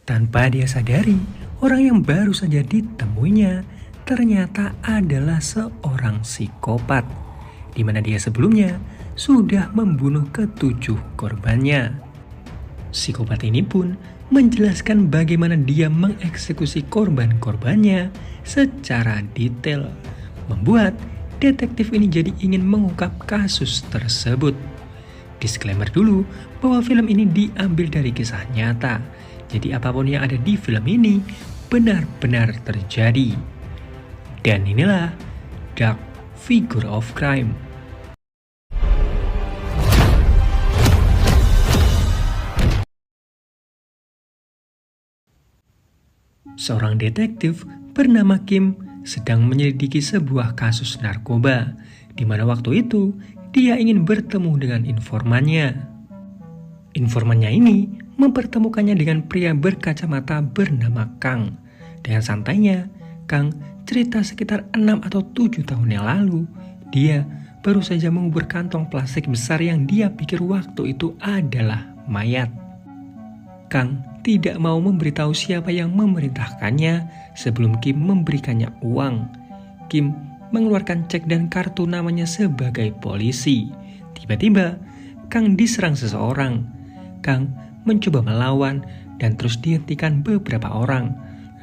Tanpa dia sadari, orang yang baru saja ditemuinya ternyata adalah seorang psikopat, di mana dia sebelumnya sudah membunuh ketujuh korbannya. Psikopat ini pun menjelaskan bagaimana dia mengeksekusi korban-korbannya secara detail, membuat detektif ini jadi ingin mengungkap kasus tersebut. Disclaimer dulu bahwa film ini diambil dari kisah nyata, jadi apapun yang ada di film ini benar-benar terjadi. Dan inilah Dark Figure of Crime. Seorang detektif bernama Kim sedang menyelidiki sebuah kasus narkoba, di mana waktu itu dia ingin bertemu dengan informannya. Informannya ini mempertemukannya dengan pria berkacamata bernama Kang. Dengan santainya, Kang cerita sekitar 6 atau 7 tahun yang lalu, dia baru saja mengubur kantong plastik besar yang dia pikir waktu itu adalah mayat. Kang tidak mau memberitahu siapa yang memerintahkannya sebelum Kim memberikannya uang. Kim mengeluarkan cek dan kartu namanya sebagai polisi. Tiba-tiba, Kang diserang seseorang. Kang mencoba melawan dan terus dihentikan beberapa orang.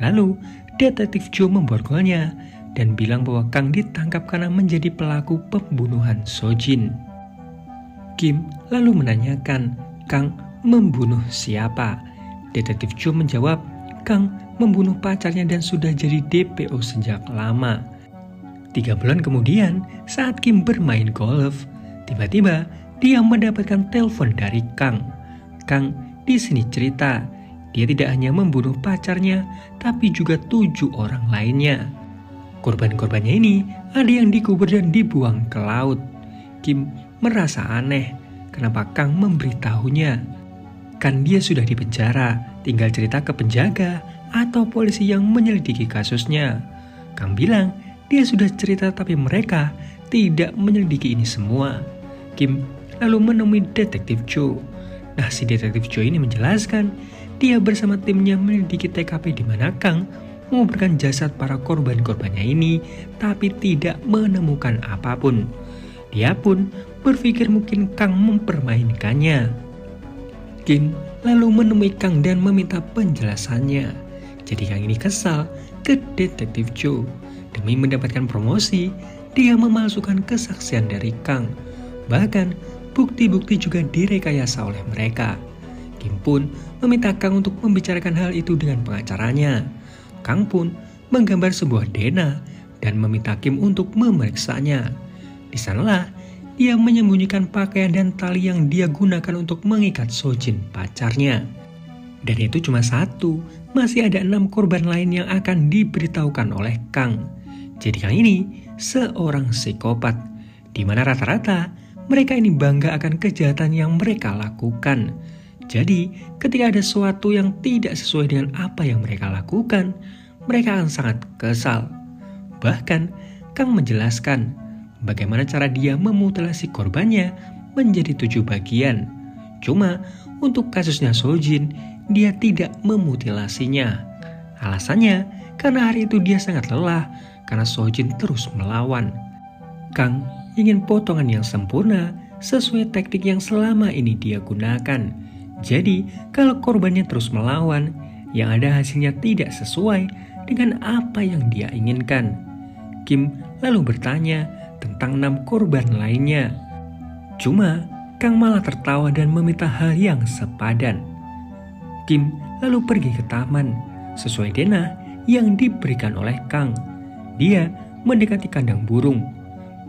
Lalu, detektif Joe memborgolnya dan bilang bahwa Kang ditangkap karena menjadi pelaku pembunuhan Sojin. Kim lalu menanyakan, Kang membunuh siapa? Detektif Joe menjawab, Kang membunuh pacarnya dan sudah jadi DPO sejak lama. 3 bulan kemudian, saat Kim bermain golf, tiba-tiba dia mendapatkan telepon dari Kang. Kang di sini cerita, dia tidak hanya membunuh pacarnya, tapi juga 7 orang lainnya. Korban-korbannya ini ada yang dikubur dan dibuang ke laut. Kim merasa aneh, kenapa Kang memberitahunya? Kan dia sudah di penjara, tinggal cerita ke penjaga atau polisi yang menyelidiki kasusnya. Kang bilang dia sudah cerita tapi mereka tidak menyelidiki ini semua. Kim lalu menemui detektif Joe. Nah, si detektif Joe ini menjelaskan dia bersama timnya menyelidiki TKP di mana Kang menguburkan jasad para korban-korbannya ini tapi tidak menemukan apapun. Dia pun berpikir mungkin Kang mempermainkannya. Kim lalu menemui Kang dan meminta penjelasannya. Jadi Kang ini kesal ke detektif Joe. Demi mendapatkan promosi, dia memalsukan kesaksian dari Kang. Bahkan bukti-bukti juga direkayasa oleh mereka. Kim pun meminta Kang untuk membicarakan hal itu dengan pengacaranya. Kang pun menggambar sebuah DNA dan meminta Kim untuk memeriksanya. Di sanalah dia menyembunyikan pakaian dan tali yang dia gunakan untuk mengikat Sojin pacarnya. Dan itu cuma satu, masih ada 6 korban lain yang akan diberitahukan oleh Kang. Jadi Kang ini seorang psikopat, di mana rata-rata mereka ini bangga akan kejahatan yang mereka lakukan. Jadi ketika ada sesuatu yang tidak sesuai dengan apa yang mereka lakukan, mereka akan sangat kesal. Bahkan Kang menjelaskan bagaimana cara dia memutilasi korbannya menjadi 7 bagian. Cuma untuk kasusnya Sojin, dia tidak memutilasinya. Alasannya karena hari itu dia sangat lelah karena Sojin terus melawan. Kang ingin potongan yang sempurna sesuai teknik yang selama ini dia gunakan. Jadi kalau korbannya terus melawan, yang ada hasilnya tidak sesuai dengan apa yang dia inginkan. Kim lalu bertanya tentang 6 korban lainnya. Cuma Kang malah tertawa dan meminta hal yang sepadan. Kim lalu pergi ke taman sesuai denah yang diberikan oleh Kang. Dia mendekati kandang burung.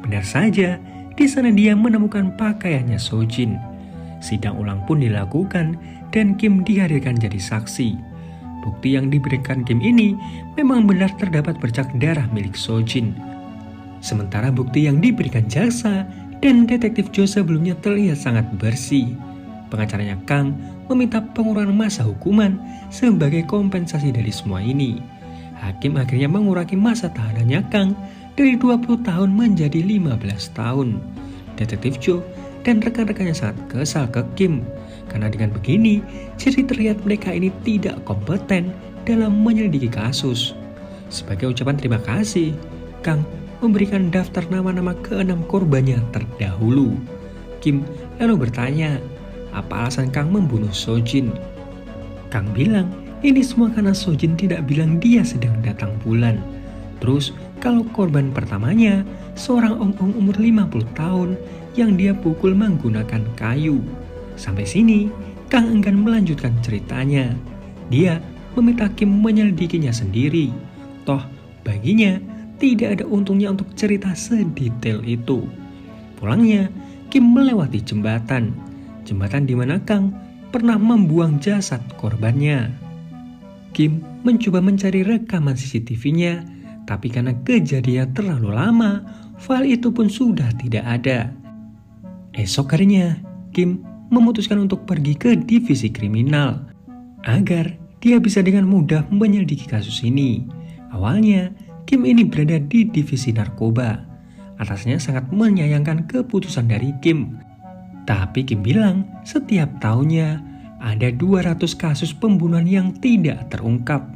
Benar saja, di sana dia menemukan pakaiannya Sojin. Sidang ulang pun dilakukan dan Kim dihadirkan jadi saksi. Bukti yang diberikan Kim ini memang benar terdapat bercak darah milik Sojin. Sementara bukti yang diberikan jaksa dan detektif Joe sebelumnya terlihat sangat bersih. Pengacaranya Kang meminta pengurangan masa hukuman sebagai kompensasi dari semua ini. Hakim akhirnya mengurangi masa tahanannya Kang dari 20 tahun menjadi 15 tahun. Detektif Joe dan rekan-rekannya sangat kesal ke Kim Karena dengan begini, jadi terlihat mereka ini tidak kompeten dalam menyelidiki kasus. Sebagai ucapan terima kasih, Kang memberikan daftar nama-nama ke-6 korbannya terdahulu. Kim lalu bertanya, apa alasan Kang membunuh Sojin? Kang bilang, ini semua karena Sojin tidak bilang dia sedang datang bulan. Terus, kalau korban pertamanya, seorang om-om umur 50 tahun yang dia pukul menggunakan kayu. Sampai sini, Kang enggan melanjutkan ceritanya. Dia meminta Kim menyelidikinya sendiri. Toh, baginya tidak ada untungnya untuk cerita sedetail itu. Pulangnya, Kim melewati jembatan. Jembatan di mana Kang pernah membuang jasad korbannya. Kim mencoba mencari rekaman CCTV-nya, tapi karena kejadian terlalu lama, file itu pun sudah tidak ada. Esok harinya, Kim memutuskan untuk pergi ke divisi kriminal agar dia bisa dengan mudah menyelidiki kasus ini. Awalnya, Kim ini berada di divisi narkoba. Atasnya sangat menyayangkan keputusan dari Kim. Tapi Kim bilang setiap tahunnya ada 200 kasus pembunuhan yang tidak terungkap.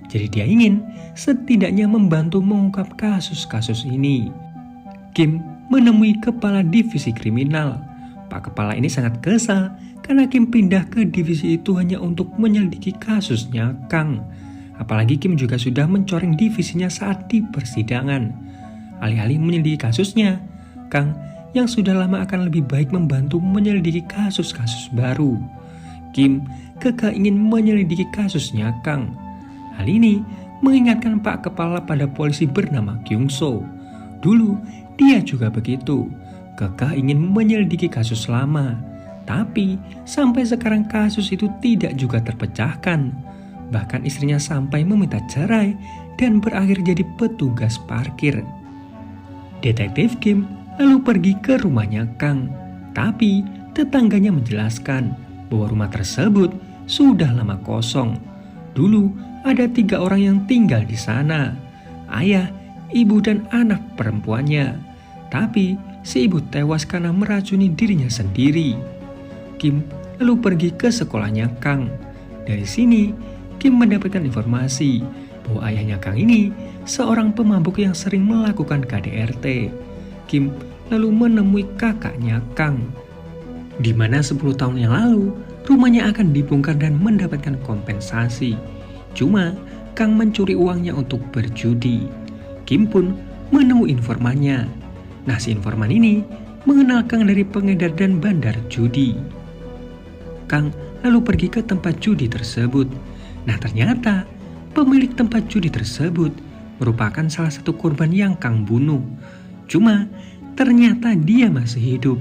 Jadi dia ingin setidaknya membantu mengungkap kasus-kasus ini. Kim menemui kepala divisi kriminal. Pak Kepala ini sangat kesal karena Kim pindah ke divisi itu hanya untuk menyelidiki kasusnya Kang. Apalagi Kim juga sudah mencoreng divisinya saat di persidangan. Alih-alih menyelidiki kasusnya, Kang yang sudah lama akan lebih baik membantu menyelidiki kasus-kasus baru. Kim kekeh ingin menyelidiki kasusnya Kang. Hal ini mengingatkan Pak Kepala pada polisi bernama Kyung So. Dulu dia juga begitu. Kekeh ingin menyelidiki kasus lama, tapi sampai sekarang kasus itu tidak juga terpecahkan. Bahkan istrinya sampai meminta cerai dan berakhir jadi petugas parkir. Detektif Kim lalu pergi ke rumahnya Kang, tapi tetangganya menjelaskan bahwa rumah tersebut sudah lama kosong. Dulu ada 3 orang yang tinggal di sana, ayah, ibu dan anak perempuannya. Tapi si ibu tewas karena meracuni dirinya sendiri. Kim lalu pergi ke sekolahnya Kang. Dari sini, Kim mendapatkan informasi bahwa ayahnya Kang ini seorang pemabuk yang sering melakukan KDRT. Kim lalu menemui kakaknya Kang, di mana 10 tahun yang lalu rumahnya akan dibongkar dan mendapatkan kompensasi. Cuma Kang mencuri uangnya untuk berjudi. Kim pun menemui informannya. Nah, si informan ini mengenal Kang dari pengedar dan bandar judi. Kang lalu pergi ke tempat judi tersebut. Nah, ternyata pemilik tempat judi tersebut merupakan salah satu korban yang Kang bunuh. Cuma ternyata dia masih hidup.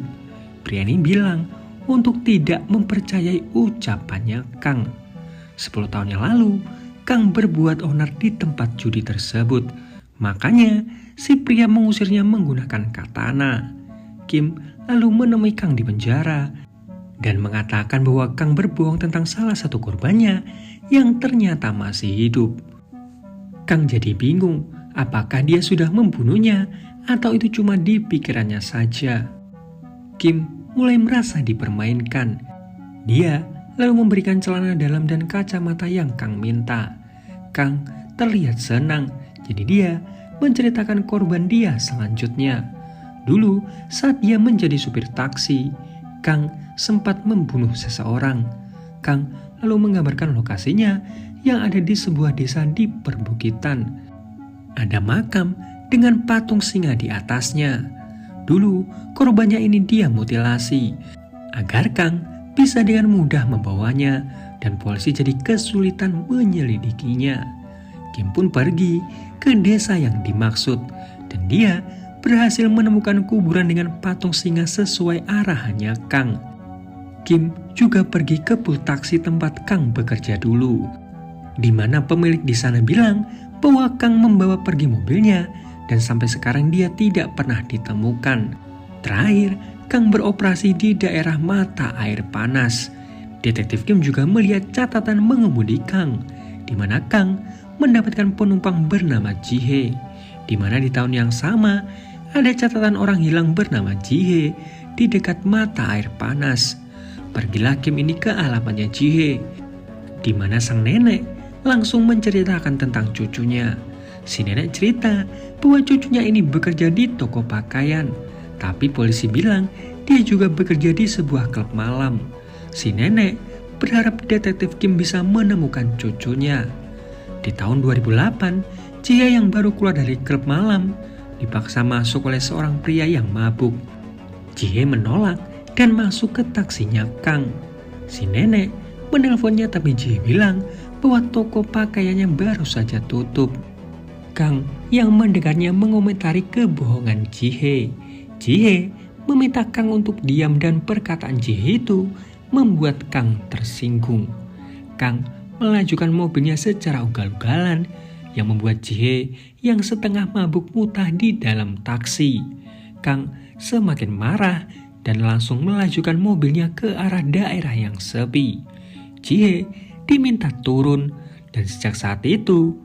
Pria ini bilang untuk tidak mempercayai ucapannya Kang. 10 tahun yang lalu, Kang berbuat onar di tempat judi tersebut. Makanya si pria mengusirnya menggunakan katana. Kim lalu menemui Kang di penjara dan mengatakan bahwa Kang berbohong tentang salah satu korbannya yang ternyata masih hidup. Kang jadi bingung apakah dia sudah membunuhnya atau itu cuma di pikirannya saja. Kim mulai merasa dipermainkan. Dia lalu memberikan celana dalam dan kacamata yang Kang minta. Kang terlihat senang. Jadi dia menceritakan korban dia selanjutnya. Dulu saat dia menjadi supir taksi, Kang sempat membunuh seseorang. Kang lalu menggambarkan lokasinya yang ada di sebuah desa di perbukitan. Ada makam dengan patung singa di atasnya. Dulu korbannya ini dia mutilasi agar Kang bisa dengan mudah membawanya dan polisi jadi kesulitan menyelidikinya. Kim pun pergi ke desa yang dimaksud dan dia berhasil menemukan kuburan dengan patung singa sesuai arahannya Kang. Kim juga pergi ke pool taksi tempat Kang bekerja dulu, di mana pemilik di sana bilang bahwa Kang membawa pergi mobilnya dan sampai sekarang dia tidak pernah ditemukan. Terakhir, Kang beroperasi di daerah mata air panas. Detektif Kim juga melihat catatan mengemudi Kang, di mana Kang mendapatkan penumpang bernama Jihe, di mana di tahun yang sama ada catatan orang hilang bernama Jihe di dekat mata air panas. Pergilah Kim ini ke alamatnya Ji-hye, di mana sang nenek langsung menceritakan tentang cucunya. Si nenek cerita bahwa cucunya ini bekerja di toko pakaian, tapi polisi bilang dia juga bekerja di sebuah klub malam. Si nenek berharap detektif Kim bisa menemukan cucunya. Di tahun 2008, Ji-hye yang baru keluar dari klub malam dipaksa masuk oleh seorang pria yang mabuk. Ji-hye menolak dan masuk ke taksinya Kang. Si nenek menelponnya tapi Ji-hye bilang bahwa toko pakaiannya baru saja tutup. Kang yang mendengarnya mengomentari kebohongan Ji-hye. Ji-hye meminta Kang untuk diam dan perkataan Ji-hye itu membuat Kang tersinggung. Kang melajukan mobilnya secara ugal-ugalan yang membuat Ji-hye yang setengah mabuk muntah di dalam taksi. Kang semakin marah dan langsung melajukan mobilnya ke arah daerah yang sepi. Ji-hye diminta turun dan sejak saat itu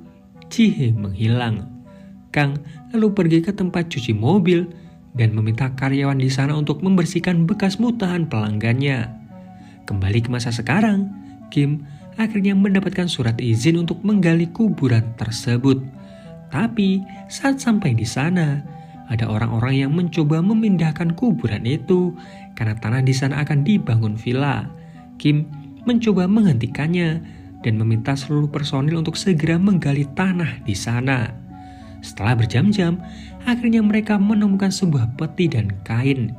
Ji-hye menghilang. Kang lalu pergi ke tempat cuci mobil dan meminta karyawan di sana untuk membersihkan bekas muntahan pelanggannya. Kembali ke masa sekarang, Kim akhirnya mendapatkan surat izin untuk menggali kuburan tersebut. Tapi saat sampai di sana, ada orang-orang yang mencoba memindahkan kuburan itu karena tanah di sana akan dibangun villa. Kim mencoba menghentikannya dan meminta seluruh personil untuk segera menggali tanah di sana. Setelah berjam-jam, akhirnya mereka menemukan sebuah peti dan kain.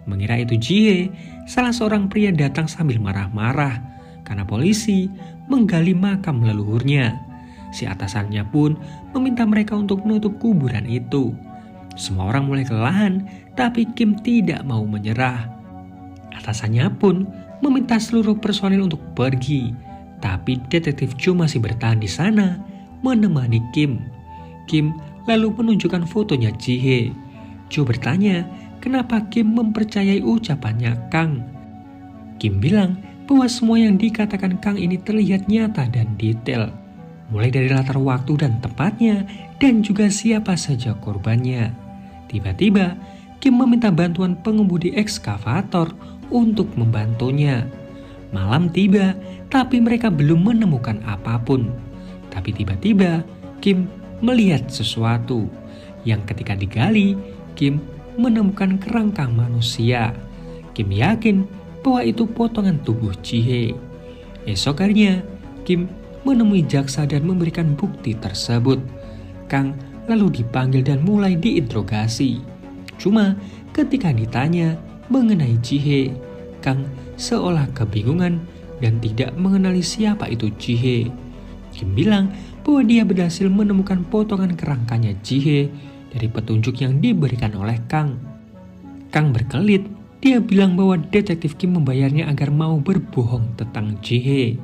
Mengira itu Ji-hye, salah seorang pria datang sambil marah-marah karena polisi menggali makam leluhurnya. Si atasannya pun meminta mereka untuk menutup kuburan itu. Semua orang mulai kelelahan, tapi Kim tidak mau menyerah. Atasannya pun meminta seluruh personil untuk pergi, tapi detektif Cho masih bertahan di sana menemani Kim. Kim lalu menunjukkan fotonya Ji-hye. Cho bertanya kenapa Kim mempercayai ucapannya Kang. Kim bilang bahwa semua yang dikatakan Kang ini terlihat nyata dan detail, mulai dari latar waktu dan tempatnya dan juga siapa saja korbannya. Tiba-tiba Kim meminta bantuan pengemudi ekskavator untuk membantunya. Malam tiba, tapi mereka belum menemukan apapun. Tapi tiba-tiba Kim melihat sesuatu yang ketika digali, Kim menemukan kerangka manusia. Kim yakin bahwa itu potongan tubuh Ji-hye. Esok harinya, Kim menemui jaksa dan memberikan bukti tersebut. Kang lalu dipanggil dan mulai diinterogasi. Cuma ketika ditanya mengenai Ji-hye, Kang seolah kebingungan dan tidak mengenali siapa itu Ji-hye. Kim bilang bahwa dia berhasil menemukan potongan kerangkanya Ji-hye dari petunjuk yang diberikan oleh Kang. Kang berkelit, dia bilang bahwa detektif Kim membayarnya agar mau berbohong tentang Ji-hye.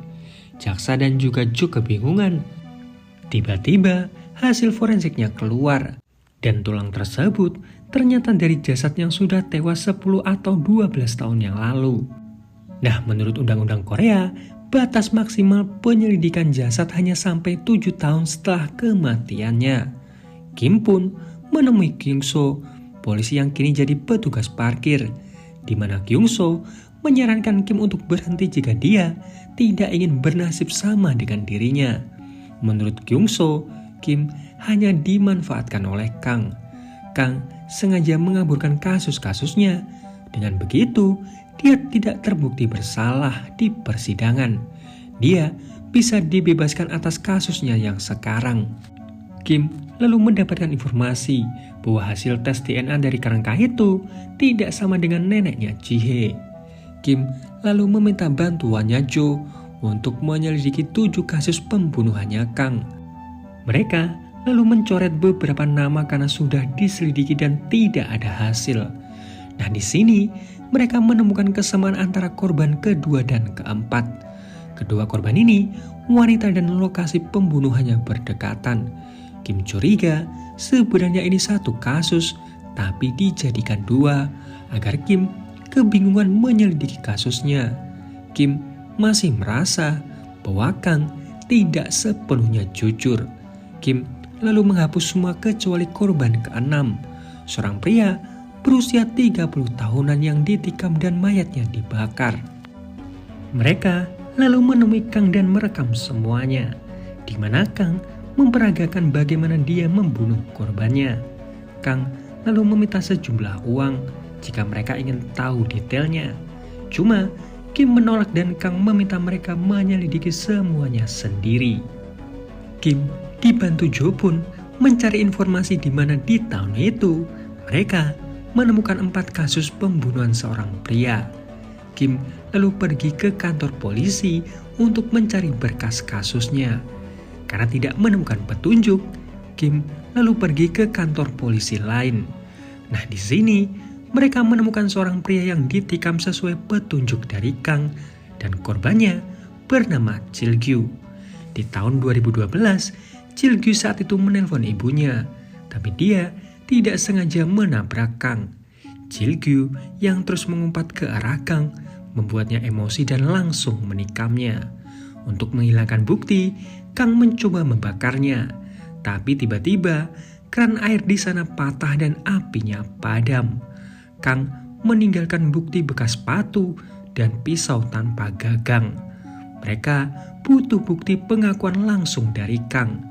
Jaksa dan juga Jo kebingungan. Tiba-tiba hasil forensiknya keluar dan tulang tersebut ternyata dari jasad yang sudah tewas 10 atau 12 tahun yang lalu. Nah, menurut undang-undang Korea, batas maksimal penyelidikan jasad hanya sampai 7 tahun setelah kematiannya. Kim pun menemui Kyung-so, polisi yang kini jadi petugas parkir, di mana Kyung-so menyarankan Kim untuk berhenti jika dia tidak ingin bernasib sama dengan dirinya. Menurut Kyung-so, Kim hanya dimanfaatkan oleh Kang. Kang sengaja mengaburkan kasus-kasusnya. Dengan begitu, dia tidak terbukti bersalah di persidangan. Dia bisa dibebaskan atas kasusnya yang sekarang. Kim lalu mendapatkan informasi bahwa hasil tes DNA dari kerangka itu tidak sama dengan neneknya Ji-hye. Kim lalu meminta bantuannya Jo untuk menyelidiki 7 kasus pembunuhannya Kang. Mereka lalu mencoret beberapa nama karena sudah diselidiki dan tidak ada hasil. Nah, di sini mereka menemukan kesamaan antara korban kedua dan keempat. Kedua korban ini wanita dan lokasi pembunuhannya berdekatan. Kim curiga sebenarnya ini satu kasus, tapi dijadikan 2 agar Kim kebingungan menyelidiki kasusnya. Kim masih merasa bahwa Kang tidak sepenuhnya jujur. Kim lalu menghapus semua kecuali korban ke-6, seorang pria berusia 30 tahunan yang ditikam dan mayatnya dibakar. Mereka lalu menemui Kang dan merekam semuanya, di mana Kang memperagakan bagaimana dia membunuh korbannya. Kang lalu meminta sejumlah uang jika mereka ingin tahu detailnya. Cuma Kim menolak dan Kang meminta mereka menyelidiki semuanya sendiri. Kim dibantu Jo pun mencari informasi di mana di tahun itu mereka menemukan 4 kasus pembunuhan seorang pria. Kim lalu pergi ke kantor polisi untuk mencari berkas kasusnya. Karena tidak menemukan petunjuk, Kim lalu pergi ke kantor polisi lain. Nah, di sini mereka menemukan seorang pria yang ditikam sesuai petunjuk dari Kang dan korbannya bernama Chil-gyu. Di tahun 2012, Chil-gyu saat itu menelpon ibunya, tapi dia tidak sengaja menabrak Kang. Chil-gyu yang terus mengumpat ke arah Kang membuatnya emosi dan langsung menikamnya. Untuk menghilangkan bukti, Kang mencoba membakarnya, tapi tiba-tiba keran air di sana patah dan apinya padam. Kang meninggalkan bukti bekas sepatu dan pisau tanpa gagang. Mereka butuh bukti pengakuan langsung dari Kang.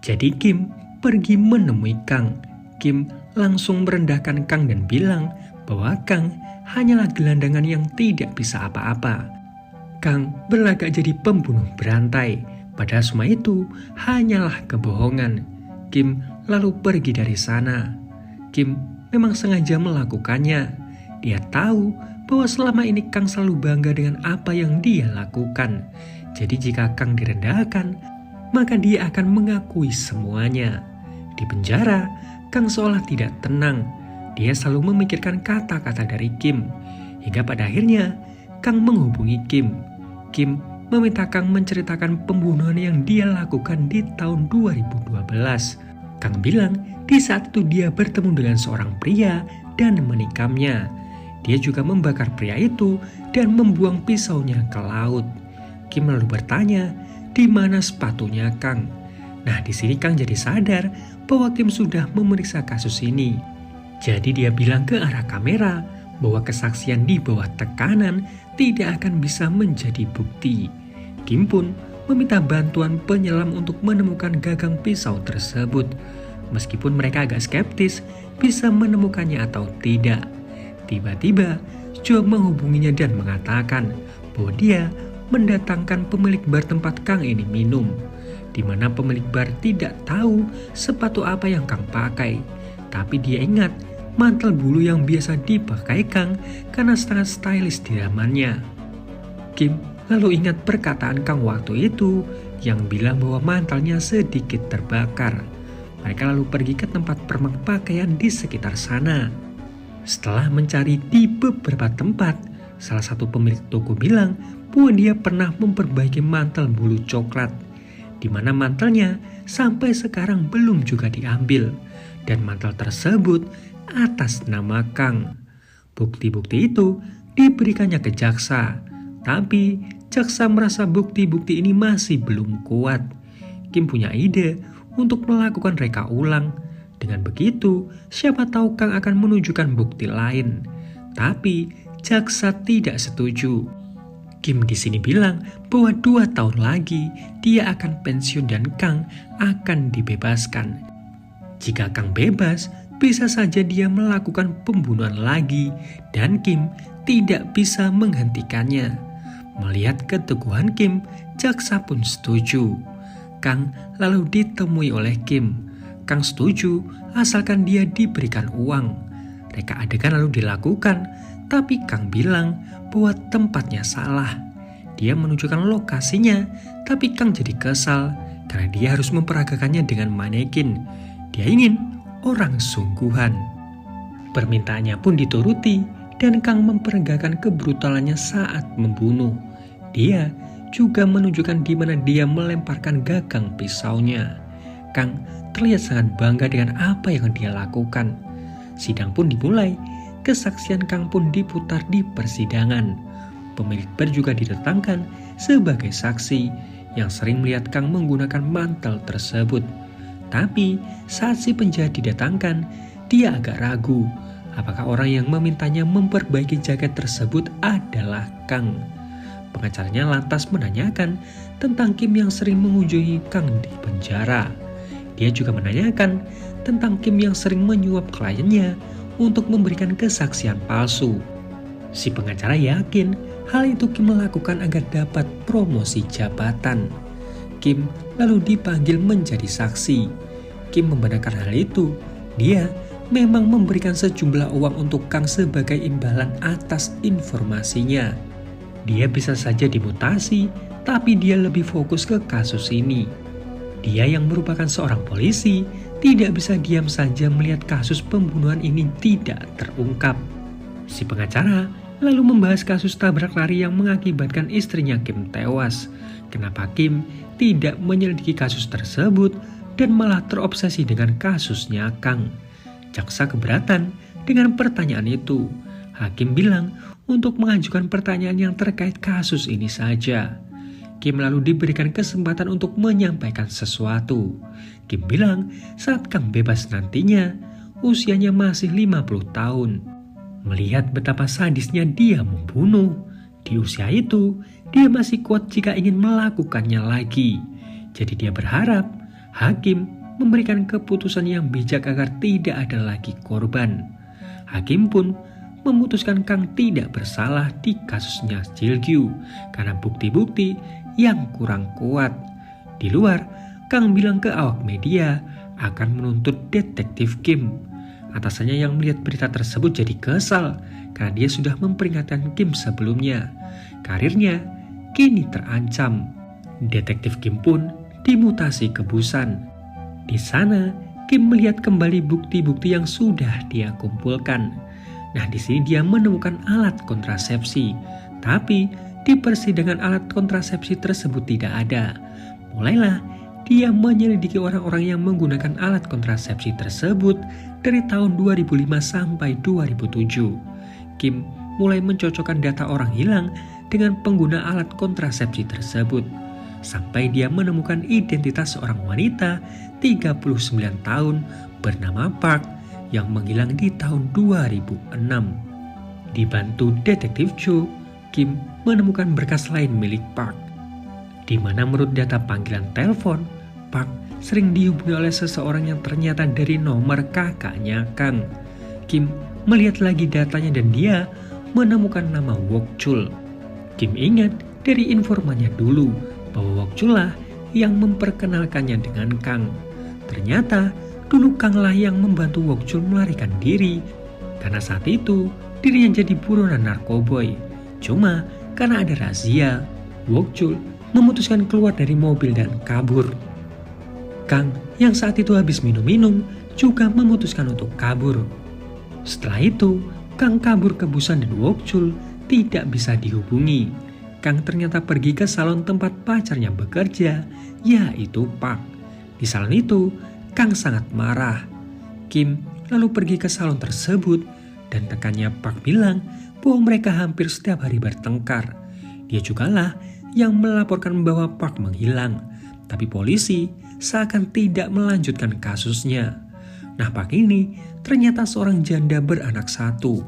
Jadi Kim pergi menemui Kang. Kim langsung merendahkan Kang dan bilang bahwa Kang hanyalah gelandangan yang tidak bisa apa-apa. Kang berlagak jadi pembunuh berantai, padahal semua itu hanyalah kebohongan. Kim lalu pergi dari sana. Kim memang sengaja melakukannya. Dia tahu bahwa selama ini Kang selalu bangga dengan apa yang dia lakukan. Jadi jika Kang direndahkan, maka dia akan mengakui semuanya. Di penjara, Kang seolah tidak tenang. Dia selalu memikirkan kata-kata dari Kim. Hingga pada akhirnya, Kang menghubungi Kim. Kim meminta Kang menceritakan pembunuhan yang dia lakukan di tahun 2012. Kang bilang di saat itu dia bertemu dengan seorang pria dan menikamnya. Dia juga membakar pria itu dan membuang pisaunya ke laut. Kim lalu bertanya, di mana sepatunya Kang? Nah, di sini Kang jadi sadar bahwa Kim sudah memeriksa kasus ini. Jadi dia bilang ke arah kamera bahwa kesaksian di bawah tekanan tidak akan bisa menjadi bukti. Kim pun meminta bantuan penyelam untuk menemukan gagang pisau tersebut. Meskipun mereka agak skeptis bisa menemukannya atau tidak. Tiba-tiba Jo menghubunginya dan mengatakan bahwa dia mendatangkan pemilik bar tempat Kang ini minum, di mana pemilik bar tidak tahu sepatu apa yang Kang pakai. Tapi dia ingat mantel bulu yang biasa dipakai Kang karena sangat stylish di zamannya. Kim lalu ingat perkataan Kang waktu itu yang bilang bahwa mantelnya sedikit terbakar. Mereka lalu pergi ke tempat permak pakaian di sekitar sana. Setelah mencari di beberapa tempat, salah satu pemilik toko bilang bahwa dia pernah memperbaiki mantel bulu coklat, di mana mantelnya sampai sekarang belum juga diambil, dan mantel tersebut atas nama Kang. Bukti-bukti itu diberikannya ke jaksa, tapi jaksa merasa bukti-bukti ini masih belum kuat. Kim punya ide untuk melakukan reka ulang. Dengan begitu, siapa tahu Kang akan menunjukkan bukti lain. Tapi jaksa tidak setuju. Kim di sini bilang bahwa 2 tahun lagi dia akan pensiun dan Kang akan dibebaskan. Jika Kang bebas, bisa saja dia melakukan pembunuhan lagi dan Kim tidak bisa menghentikannya. Melihat keteguhan Kim, jaksa pun setuju. Kang lalu ditemui oleh Kim. Kang setuju asalkan dia diberikan uang. Reka adegan lalu dilakukan, tapi Kang bilang bahwa tempatnya salah. Dia menunjukkan lokasinya, tapi Kang jadi kesal karena dia harus memperagakannya dengan manekin. Dia ingin orang sungguhan. Permintaannya pun dituruti dan Kang memperagakan kebrutalannya saat membunuh. Dia juga menunjukkan di mana dia melemparkan gagang pisaunya. Kang terlihat sangat bangga dengan apa yang dia lakukan. Sidang pun dimulai. Kesaksian Kang pun diputar di persidangan. Pemilik bar juga didatangkan sebagai saksi yang sering melihat Kang menggunakan mantel tersebut. Tapi saat si penjahat didatangkan, dia agak ragu apakah orang yang memintanya memperbaiki jaket tersebut adalah Kang. Pengacaranya lantas menanyakan tentang Kim yang sering mengunjungi Kang di penjara. Dia juga menanyakan tentang Kim yang sering menyuap kliennya untuk memberikan kesaksian palsu. Si pengacara yakin hal itu Kim melakukan agar dapat promosi jabatan. Kim lalu dipanggil menjadi saksi. Kim membenarkan hal itu. Dia memang memberikan sejumlah uang untuk Kang sebagai imbalan atas informasinya. Dia bisa saja dimutasi, tapi dia lebih fokus ke kasus ini. Dia yang merupakan seorang polisi tidak bisa diam saja melihat kasus pembunuhan ini tidak terungkap. Si pengacara lalu membahas kasus tabrak lari yang mengakibatkan istrinya Kim tewas. Kenapa Kim tidak menyelidiki kasus tersebut dan malah terobsesi dengan kasusnya Kang? Jaksa keberatan dengan pertanyaan itu. Hakim bilang untuk mengajukan pertanyaan yang terkait kasus ini saja. Kim lalu diberikan kesempatan untuk menyampaikan sesuatu. Kim bilang saat Kang bebas nantinya, usianya masih 50 tahun. Melihat betapa sadisnya dia membunuh, di usia itu dia masih kuat jika ingin melakukannya lagi. Jadi dia berharap hakim memberikan keputusan yang bijak agar tidak ada lagi korban. Hakim pun memutuskan Kang tidak bersalah di kasusnya Jilgyu karena bukti-bukti yang kurang kuat. Di luar, Kang bilang ke awak media akan menuntut detektif Kim. Atasannya yang melihat berita tersebut jadi kesal karena dia sudah memperingatkan Kim sebelumnya. Karirnya kini terancam. Detektif Kim pun dimutasi ke Busan. Di sana, Kim melihat kembali bukti-bukti yang sudah dia kumpulkan. Nah, di sini dia menemukan alat kontrasepsi, tapi di persidangan alat kontrasepsi tersebut tidak ada. Mulailah dia menyelidiki orang-orang yang menggunakan alat kontrasepsi tersebut dari tahun 2005 sampai 2007. Kim mulai mencocokkan data orang hilang dengan pengguna alat kontrasepsi tersebut, sampai dia menemukan identitas seorang wanita 39 tahun bernama Park yang menghilang di tahun 2006. Dibantu detektif Cho, Kim menemukan berkas lain milik Park, di mana menurut data panggilan telepon, Park sering dihubungi oleh seseorang yang ternyata dari nomor kakaknya Kang. Kim melihat lagi datanya dan dia menemukan nama Wok Chul. Kim ingat dari informannya dulu bahwa Wok Chul lah yang memperkenalkannya dengan Kang. Ternyata dulu Kang lah yang membantu Wok Chul melarikan diri karena saat itu dirinya jadi buronan narkoboy. Cuma karena ada razia, Wok Chul memutuskan keluar dari mobil dan kabur. Kang yang saat itu habis minum-minum juga memutuskan untuk kabur. Setelah itu, Kang kabur ke Busan dan Wok Chul tidak bisa dihubungi. Kang ternyata pergi ke salon tempat pacarnya bekerja, yaitu Park. Di salon itu, Kang sangat marah. Kim lalu pergi ke salon tersebut dan rekannya Park bilang bahwa mereka hampir setiap hari bertengkar. Dia jugalah yang melaporkan bahwa Park menghilang, tapi polisi seakan tidak melanjutkan kasusnya. Nah, Park ini ternyata seorang janda beranak satu.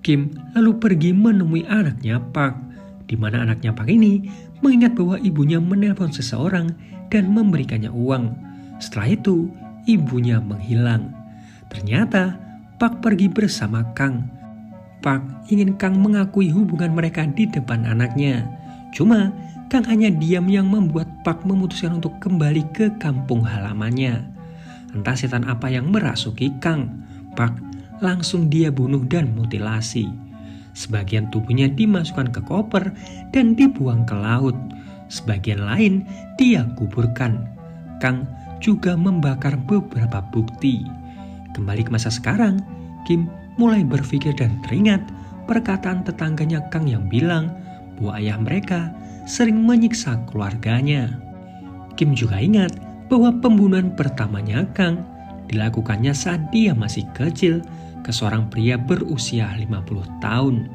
Kim lalu pergi menemui anaknya Park, di mana anaknya Park ini mengingat bahwa ibunya menelpon seseorang dan memberikannya uang. Setelah itu, ibunya menghilang. Ternyata Park pergi bersama Kang. Park ingin Kang mengakui hubungan mereka di depan anaknya. Cuma Kang hanya diam yang membuat Park memutuskan untuk kembali ke kampung halamannya. Entah setan apa yang merasuki Kang. Park langsung dia bunuh dan mutilasi. Sebagian tubuhnya dimasukkan ke koper dan dibuang ke laut. Sebagian lain dia kuburkan. Kang juga membakar beberapa bukti. Kembali ke masa sekarang, Kim mulai berpikir dan teringat perkataan tetangganya Kang yang bilang bahwa ayah mereka sering menyiksa keluarganya. Kim juga ingat bahwa pembunuhan pertamanya Kang dilakukannya saat dia masih kecil ke seorang pria berusia 50 tahun.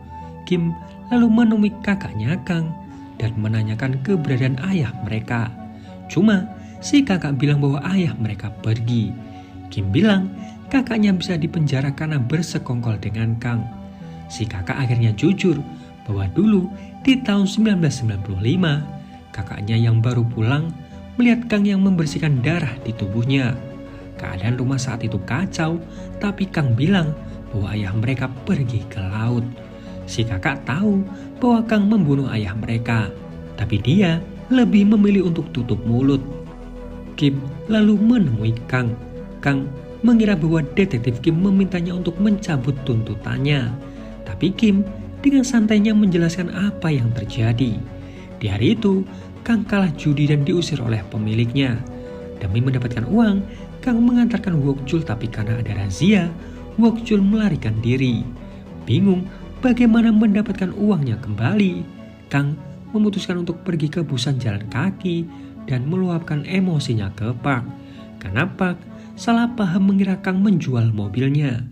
Kim lalu menemui kakaknya Kang dan menanyakan keberadaan ayah mereka. Cuma si kakak bilang bahwa ayah mereka pergi. Kim bilang kakaknya bisa dipenjara karena bersekongkol dengan Kang. Si kakak akhirnya jujur bahwa dulu di tahun 1995, kakaknya yang baru pulang melihat Kang yang membersihkan darah di tubuhnya. Keadaan rumah saat itu kacau, tapi Kang bilang bahwa ayah mereka pergi ke laut. Si kakak tahu bahwa Kang membunuh ayah mereka, tapi dia lebih memilih untuk tutup mulut. Kim lalu menemui Kang. Kang mengira bahwa detektif Kim memintanya untuk mencabut tuntutannya. Tapi Kim dengan santainya menjelaskan apa yang terjadi. Di hari itu, Kang kalah judi dan diusir oleh pemiliknya. Demi mendapatkan uang, Kang mengantarkan Wokjul, tapi karena ada razia, Wokjul melarikan diri. Bingung bagaimana mendapatkan uangnya kembali, Kang memutuskan untuk pergi ke Busan jalan kaki dan meluapkan emosinya ke Park. Karena Park salah paham mengira Kang menjual mobilnya.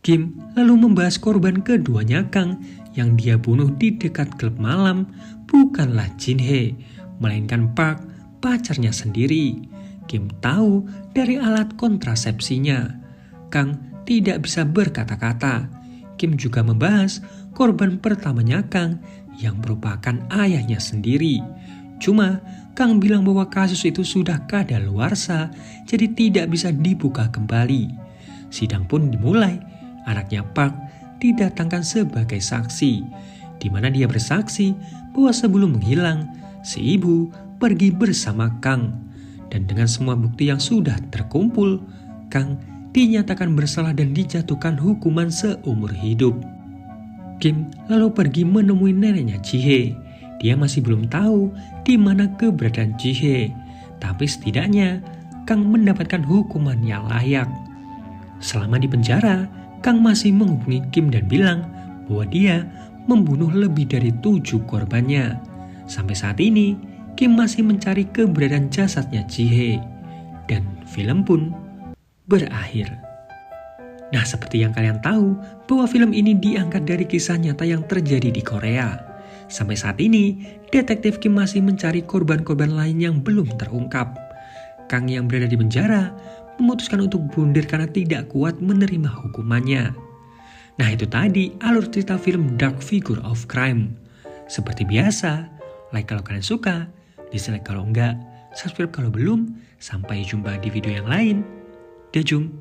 Kim lalu membahas korban keduanya Kang yang dia bunuh di dekat klub malam bukanlah Jin-hye, melainkan Park, pacarnya sendiri. Kim tahu dari alat kontrasepsinya. Kang tidak bisa berkata-kata. Kim juga membahas korban pertamanya Kang yang merupakan ayahnya sendiri. Cuma Kang bilang bahwa kasus itu sudah kadaluarsa, jadi tidak bisa dibuka kembali. Sidang pun dimulai. Anaknya Park didatangkan sebagai saksi, di mana dia bersaksi bahwa sebelum menghilang, si ibu pergi bersama Kang. Dan dengan semua bukti yang sudah terkumpul, Kang dinyatakan bersalah dan dijatuhkan hukuman seumur hidup. Kim lalu pergi menemui neneknya Ji-hye. Dia masih belum tahu di mana keberadaan Ji-hye, tapi setidaknya Kang mendapatkan hukuman yang layak. Selama di penjara, Kang masih menghubungi Kim dan bilang bahwa dia membunuh lebih dari 7 korbannya. Sampai saat ini, Kim masih mencari keberadaan jasadnya Ji-hye. Dan film pun berakhir. Nah, seperti yang kalian tahu, bahwa film ini diangkat dari kisah nyata yang terjadi di Korea. Sampai saat ini, detektif Kim masih mencari korban-korban lain yang belum terungkap. Kang yang berada di penjara memutuskan untuk bunuh karena tidak kuat menerima hukumannya. Nah, itu tadi alur cerita film Dark Figure of Crime. Seperti biasa, like kalau kalian suka, dislike kalau enggak, subscribe kalau belum. Sampai jumpa di video yang lain. Daejung.